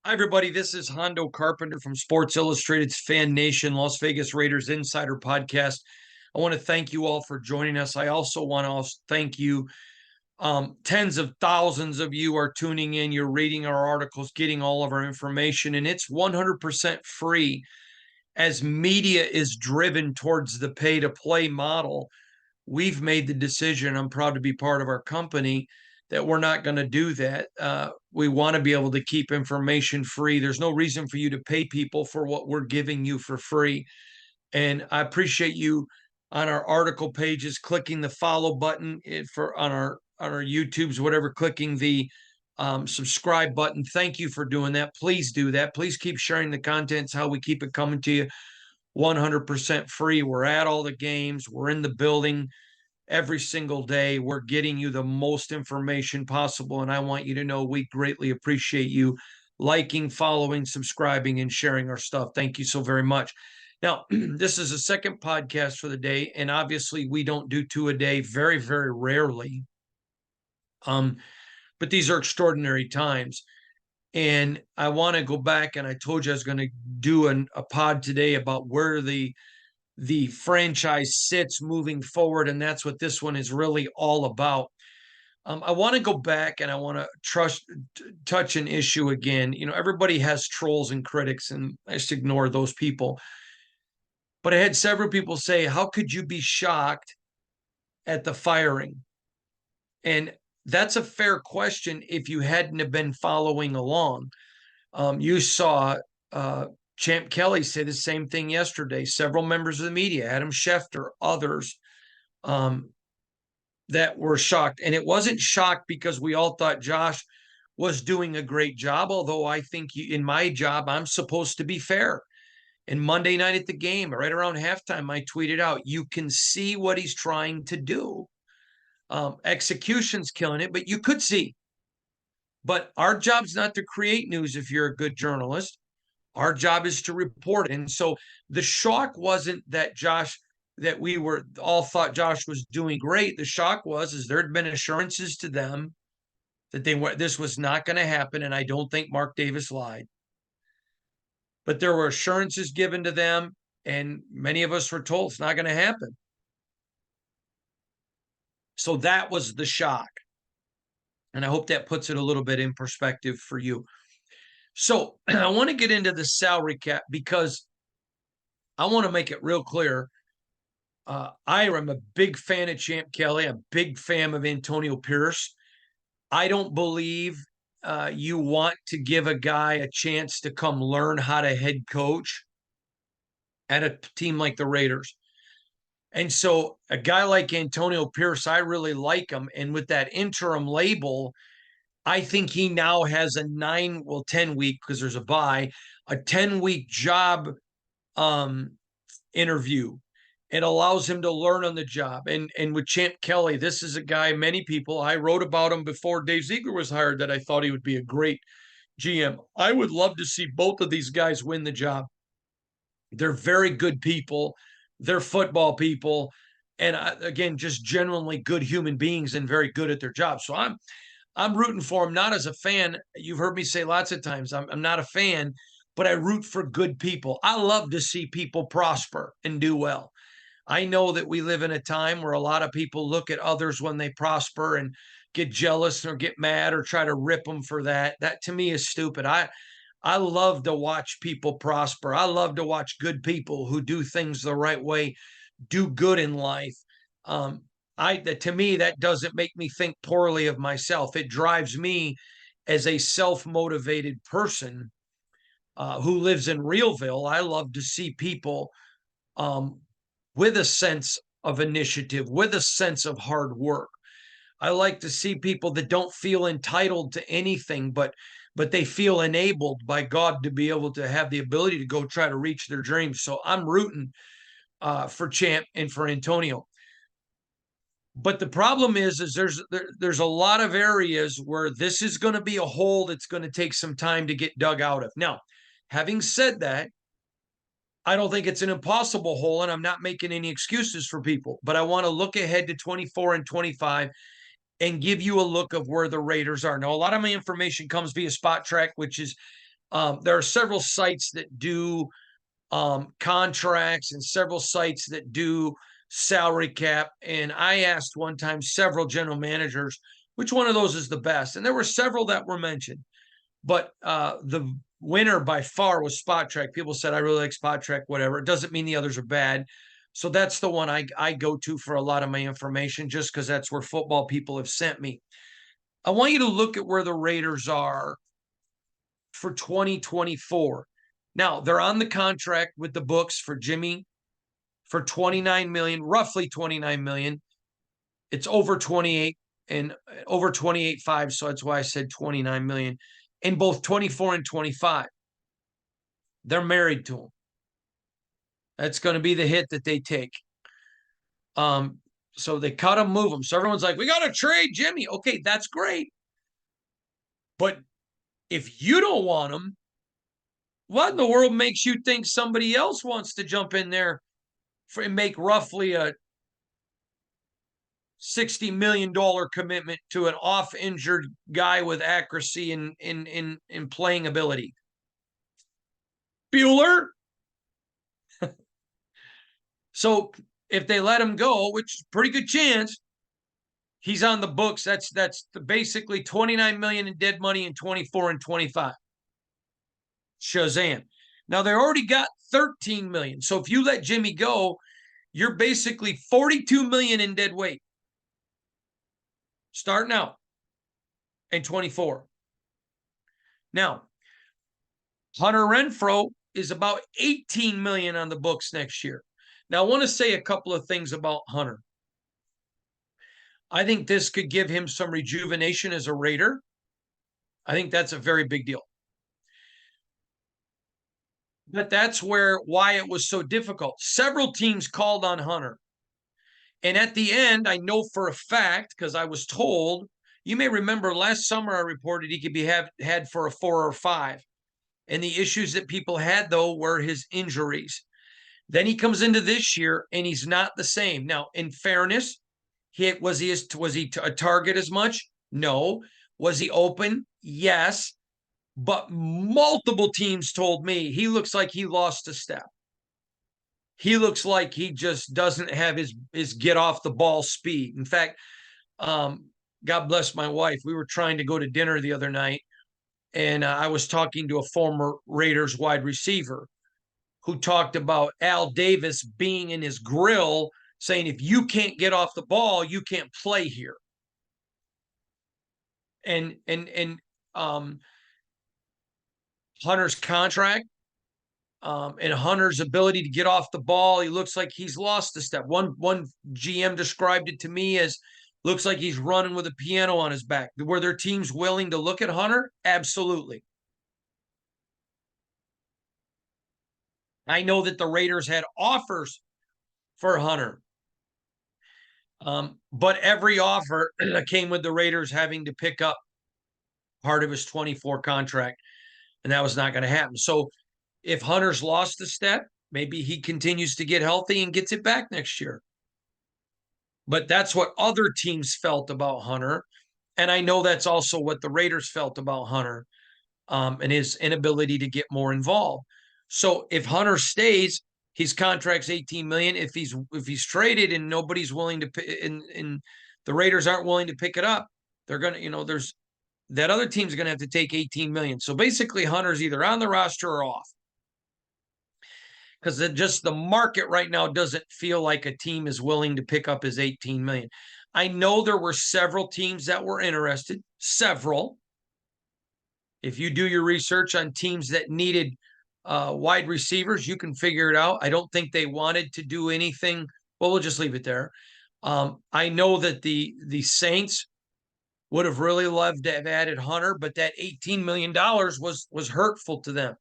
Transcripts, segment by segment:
Hi, everybody. This is Hondo Carpenter from Sports Illustrated's Fan Nation Las Vegas Raiders Insider Podcast. I want to thank you all for joining us. I also want to thank you. Tens of thousands of you are tuning in. You're reading our articles, getting all of our information, and it's 100% free. As media is driven towards the pay to play model, we've made the decision. I'm proud to be part of our company that we're not going to do that. We want to be able to keep information free. There's no reason for you to pay people for what we're giving you for free. And I appreciate you on our article pages clicking the follow button for on our YouTubes, whatever, clicking the subscribe button. Thank you for doing that. Please do that. Please keep sharing the content. It's how we keep it coming to you 100% free. We're at all the games. We're in the building every single day. We're getting you the most information possible. And I want you to know we greatly appreciate you liking, following, subscribing, and sharing our stuff. Thank you so very much. Now, this is the second podcast for the day. And obviously, we don't do two a day, very, very rarely. But these are extraordinary times. And I want to go back, and I told you I was going to do a pod today about where the franchise sits moving forward, and that's what this one is really all about. I want to go back and I want to touch an issue again. You know, everybody has trolls and critics, and I just ignore those people. But I had several people say, "How could you be shocked at the firing?" And that's a fair question if you hadn't have been following along. You saw Champ Kelly say the same thing yesterday. Several members of the media, Adam Schefter, others, that were shocked. And it wasn't shocked because we all thought Josh was doing a great job, although I think in my job, I'm supposed to be fair. And Monday night at the game, right around halftime, I tweeted out, you can see what he's trying to do. Execution's killing it, but you could see. But our job's not to create news if you're a good journalist. Our job is to report it. And so the shock wasn't that we were all thought Josh was doing great. The shock is there had been assurances to them that this was not going to happen. And I don't think Mark Davis lied. But there were assurances given to them, and many of us were told it's not going to happen. So that was the shock. And I hope that puts it a little bit in perspective for you. So I want to get into the salary cap because I want to make it real clear. I am a big fan of Champ Kelly. I'm a big fan of Antonio Pierce. I don't believe you want to give a guy a chance to come learn how to head coach at a team like the Raiders. And so a guy like Antonio Pierce, I really like him. And with that interim label, I think he now has a 10 week, because there's a bye, a 10-week job interview. It allows him to learn on the job. And with Champ Kelly, this is a guy, many people, I wrote about him before Dave Ziegler was hired, that I thought he would be a great GM. I would love to see both of these guys win the job. They're very good people. They're football people. And again, just genuinely good human beings and very good at their job. So I'm rooting for him, not as a fan. You've heard me say lots of times, I'm not a fan, but I root for good people. I love to see people prosper and do well. I know that we live in a time where a lot of people look at others when they prosper and get jealous or get mad or try to rip them for that. That to me is stupid. I love to watch people prosper. I love to watch good people who do things the right way, do good in life. To me, that doesn't make me think poorly of myself. It drives me as a self-motivated person who lives in Realville. I love to see people with a sense of initiative, with a sense of hard work. I like to see people that don't feel entitled to anything, but they feel enabled by God to be able to have the ability to go try to reach their dreams. So I'm rooting for Champ and for Antonio. But the problem is there's a lot of areas where this is going to be a hole that's going to take some time to get dug out of. Now, having said that, I don't think it's an impossible hole, and I'm not making any excuses for people, but I want to look ahead to 24 and 25 and give you a look of where the Raiders are. Now, a lot of my information comes via Spot Track, which is There are several sites that do contracts and several sites that do salary cap. And I asked one time several general managers, which one of those is the best? And there were several that were mentioned, but the winner by far was Spot Track. People said, I really like Spot Track, whatever. It doesn't mean the others are bad. So that's the one I go to for a lot of my information, just because that's where football people have sent me. I want you to look at where the Raiders are for 2024. Now, they're on the contract with the books for Jimmy for 29 million, roughly 29 million. It's over 28 and over 28.5, so that's why I said 29 million in both 24 and 25. They're married to him. That's going to be the hit that they take. So they cut him, move him. So everyone's like, we got to trade Jimmy. Okay, that's great. But if you don't want him, what in the world makes you think somebody else wants to jump in there and make roughly a $60 million commitment to an off-injured guy with accuracy and in playing ability? Bueller? So if they let him go, which is a pretty good chance, he's on the books. That's basically 29 million in dead money in 24 and 25. Shazam. Now they already got 13 million. So if you let Jimmy go, you're basically 42 million in dead weight starting out in 24. Now, Hunter Renfrow is about 18 million on the books next year. Now, I want to say a couple of things about Hunter. I think this could give him some rejuvenation as a Raider. I think that's a very big deal. But that's why it was so difficult. Several teams called on Hunter. And at the end, I know for a fact, because I was told, you may remember last summer I reported he could be had for a 4 or 5. And the issues that people had, though, were his injuries. Then he comes into this year and he's not the same. Now, in fairness, was he a target as much? No. Was he open? Yes. But multiple teams told me he looks like he lost a step. He looks like he just doesn't have his get off the ball speed. In fact, God bless my wife. We were trying to go to dinner the other night, and I was talking to a former Raiders wide receiver who talked about Al Davis being in his grill saying, if you can't get off the ball, you can't play here. And Hunter's contract and Hunter's ability to get off the ball, he looks like he's lost a step. One GM described it to me as looks like he's running with a piano on his back. Were there teams willing to look at Hunter? Absolutely. I know that the Raiders had offers for Hunter. But every offer came with the Raiders having to pick up part of his 24 contract, and that was not going to happen. So if Hunter's lost a step, maybe he continues to get healthy and gets it back next year. But that's what other teams felt about Hunter. And I know that's also what the Raiders felt about Hunter and his inability to get more involved. So if Hunter stays, his contract's 18 million. If he's traded and nobody's willing to and the Raiders aren't willing to pick it up, they're gonna, there's that other team's gonna have to take 18 million. So basically Hunter's either on the roster or off. Because just the market right now doesn't feel like a team is willing to pick up his 18 million. I know there were several teams that were interested, several. If you do your research on teams that needed wide receivers, you can figure it out. I don't think they wanted to do anything. Well, we'll just leave it there. I know that the Saints would have really loved to have added Hunter, but that $18 million was hurtful to them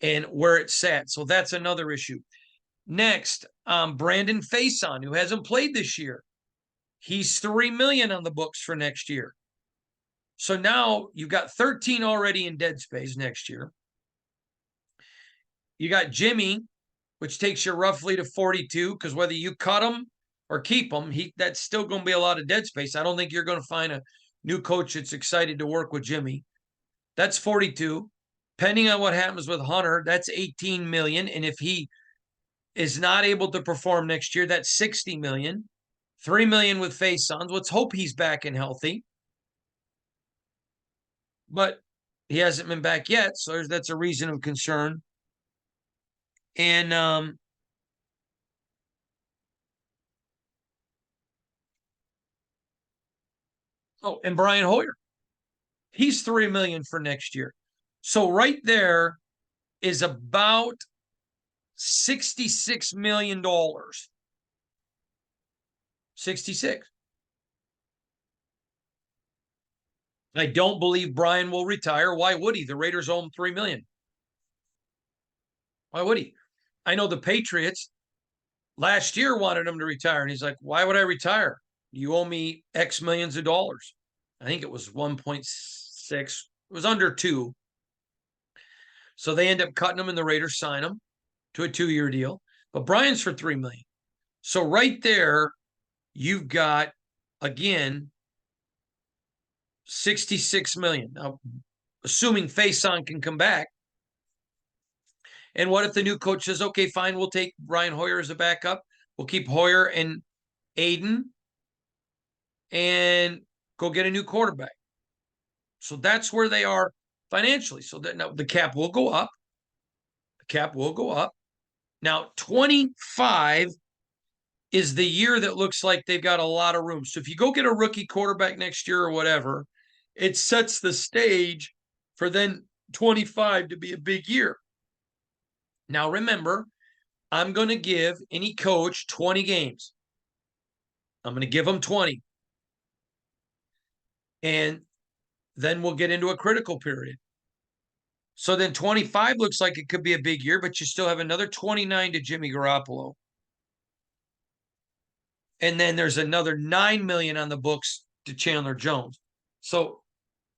and where it sat. So that's another issue. Next, Brandon Faison, who hasn't played this year. He's $3 million on the books for next year. So now you've got 13 already in dead space next year. You got Jimmy, which takes you roughly to 42, because whether you cut him or keep him, that's still going to be a lot of dead space. I don't think you're going to find a new coach that's excited to work with Jimmy. That's 42. Depending on what happens with Hunter, that's 18 million. And if he is not able to perform next year, that's 60 million. 3 million with Faisons. Let's hope he's back and healthy. But he hasn't been back yet, so that's a reason of concern. And and Brian Hoyer. He's 3 million for next year. So right there is about $66 million. 66. I don't believe Brian will retire. Why would he? The Raiders owe him 3 million. Why would he? I know the Patriots last year wanted him to retire, and he's like, why would I retire? You owe me X millions of dollars. I think it was 1.6. It was under 2. So they end up cutting him, and the Raiders sign him to a 2-year deal. But Brian's for 3 million. So right there, you've got, again, 66 million. Now, assuming Faison can come back. And what if the new coach says, okay, fine, we'll take Brian Hoyer as a backup. We'll keep Hoyer and Aiden and go get a new quarterback. So that's where they are financially. So that now the cap will go up. The cap will go up. Now, 25 is the year that looks like they've got a lot of room. So if you go get a rookie quarterback next year or whatever, it sets the stage for then 25 to be a big year. Now, remember, I'm going to give any coach 20 games. I'm going to give them 20. And then we'll get into a critical period. So then 25 looks like it could be a big year, but you still have another 29 to Jimmy Garoppolo. And then there's another 9 million on the books to Chandler Jones. So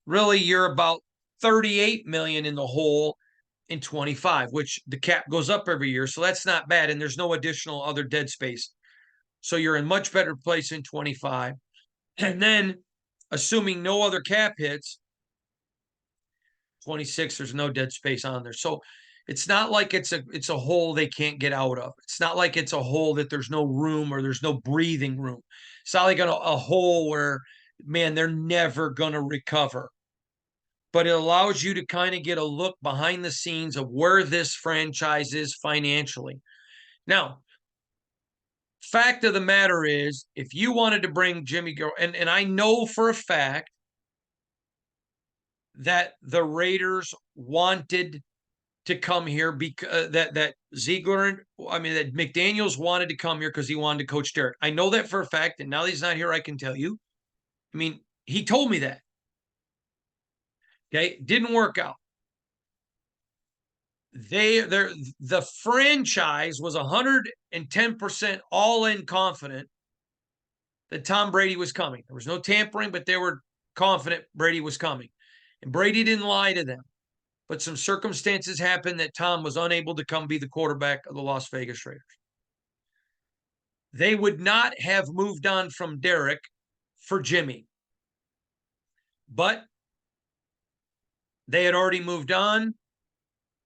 really you're about 38 million in the hole in 25, which the cap goes up every year. So that's not bad. And there's no additional other dead space. So you're in much better place in 25. And then assuming no other cap hits, 26, there's no dead space on there. So it's not like it's a hole they can't get out of. It's not like it's a hole that there's no room or there's no breathing room. It's not like a hole where, man, they're never going to recover. But it allows you to kind of get a look behind the scenes of where this franchise is financially. Now, fact of the matter is, if you wanted to bring Jimmy Garoppolo, and I know for a fact that the Raiders wanted to come here because that Ziegler, that McDaniels wanted to come here because he wanted to coach Derek. I know that for a fact, and now that he's not here, I can tell you. I mean, he told me that. Okay, didn't work out. The franchise was 110% all in confident that Tom Brady was coming. There was no tampering, but they were confident Brady was coming. And Brady didn't lie to them. But some circumstances happened that Tom was unable to come be the quarterback of the Las Vegas Raiders. They would not have moved on from Derek for Jimmy. But they had already moved on.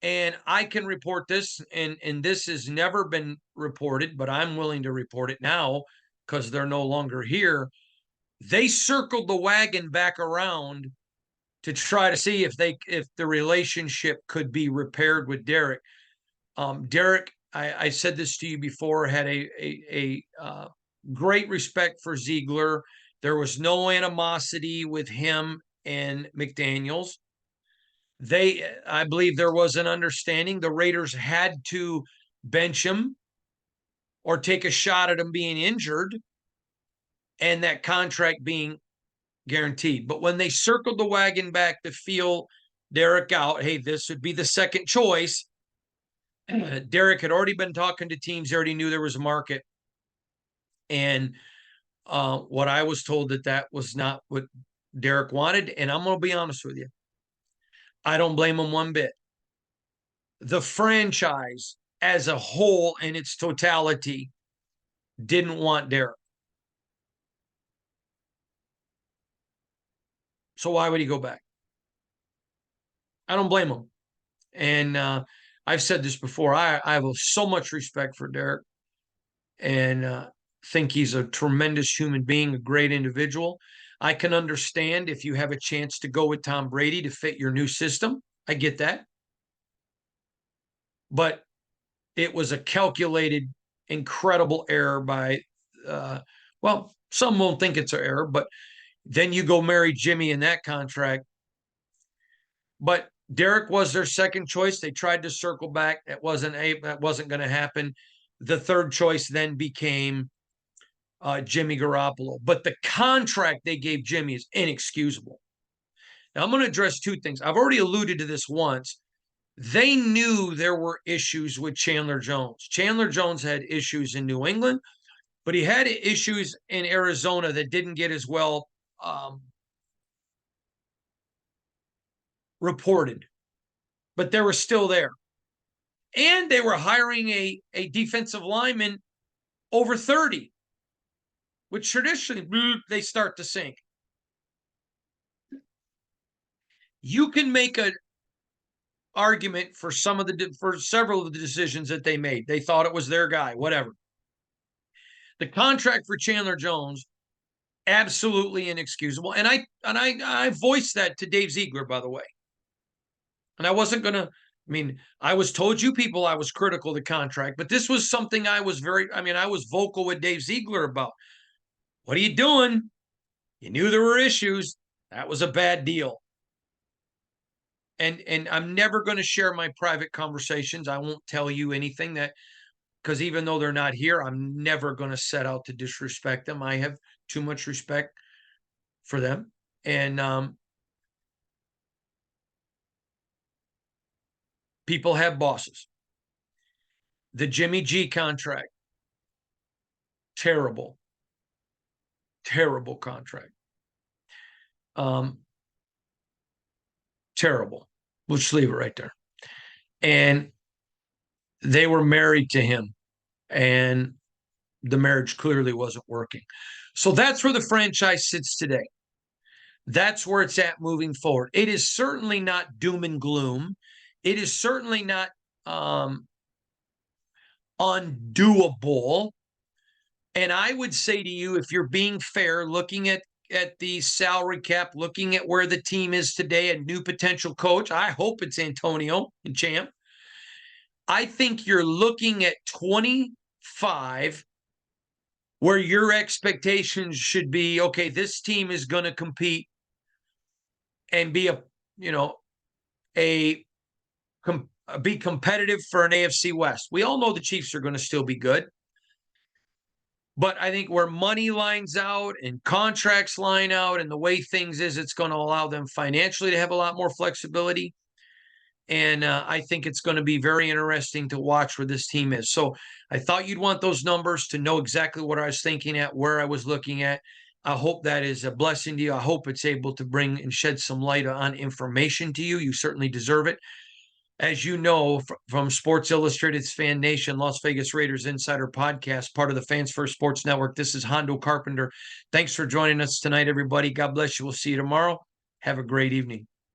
And I can report this, and this has never been reported, but I'm willing to report it now because they're no longer here. They circled the wagon back around to try to see if the relationship could be repaired with Derek. Derek, I said this to you before, had a great respect for Ziegler. There was no animosity with him and McDaniels. I believe there was an understanding the Raiders had to bench him or take a shot at him being injured and that contract being guaranteed. But when they circled the wagon back to feel Derek out, hey, this would be the second choice. Derek had already been talking to teams. He already knew there was a market. And what I was told that was not what Derek wanted. And I'm going to be honest with you. I don't blame him one bit. The franchise as a whole in its totality didn't want Derek. So why would he go back? I don't blame him. And I've said this before. I have so much respect for Derek, and think he's a tremendous human being, a great individual. I can understand if you have a chance to go with Tom Brady to fit your new system. I get that. But it was a calculated, incredible error by, well, some won't think it's an error, but then you go marry Jimmy in that contract. But Derek was their second choice. They tried to circle back. That wasn't going to happen. The third choice then became Jimmy Garoppolo. But the contract they gave Jimmy is inexcusable. Now, I'm going to address two things. I've already alluded to this once. They knew there were issues with Chandler Jones. Chandler Jones had issues in New England, but he had issues in Arizona that didn't get as well reported, but they were still there. And they were hiring a defensive lineman over 30, which traditionally they start to sink. You can make an argument for several of the decisions that they made. They thought it was their guy, whatever. The contract for Chandler Jones, absolutely inexcusable. And I voiced that to Dave Ziegler, by the way. And I wasn't going to, I was told you people I was critical of the contract, but this was something I was vocal with Dave Ziegler about. What are you doing? You knew there were issues. That was a bad deal. And I'm never going to share my private conversations. I won't tell you anything because even though they're not here, I'm never going to set out to disrespect them. I have too much respect for them. And people have bosses. The Jimmy G contract, terrible contract. Terrible. We'll just leave it right there. And they were married to him, and the marriage clearly wasn't working. So that's where the franchise sits today. That's where it's at moving forward. It is certainly not doom and gloom. It is certainly not undoable. And I would say to you, if you're being fair, looking at the salary cap, looking at where the team is today, a new potential coach, I hope it's Antonio and Champ. I think you're looking at 25 where your expectations should be, okay, this team is going to compete and be be competitive for an AFC West. We all know the Chiefs are going to still be good. But I think where money lines out and contracts line out and the way things is, it's going to allow them financially to have a lot more flexibility. And I think it's going to be very interesting to watch where this team is. So I thought you'd want those numbers to know exactly what I was thinking at, where I was looking at. I hope that is a blessing to you. I hope it's able to bring and shed some light on information to you. You certainly deserve it. As you know, from Sports Illustrated's Fan Nation, Las Vegas Raiders Insider Podcast, part of the Fans First Sports Network. This is Hondo Carpenter. Thanks for joining us tonight, everybody. God bless you. We'll see you tomorrow. Have a great evening.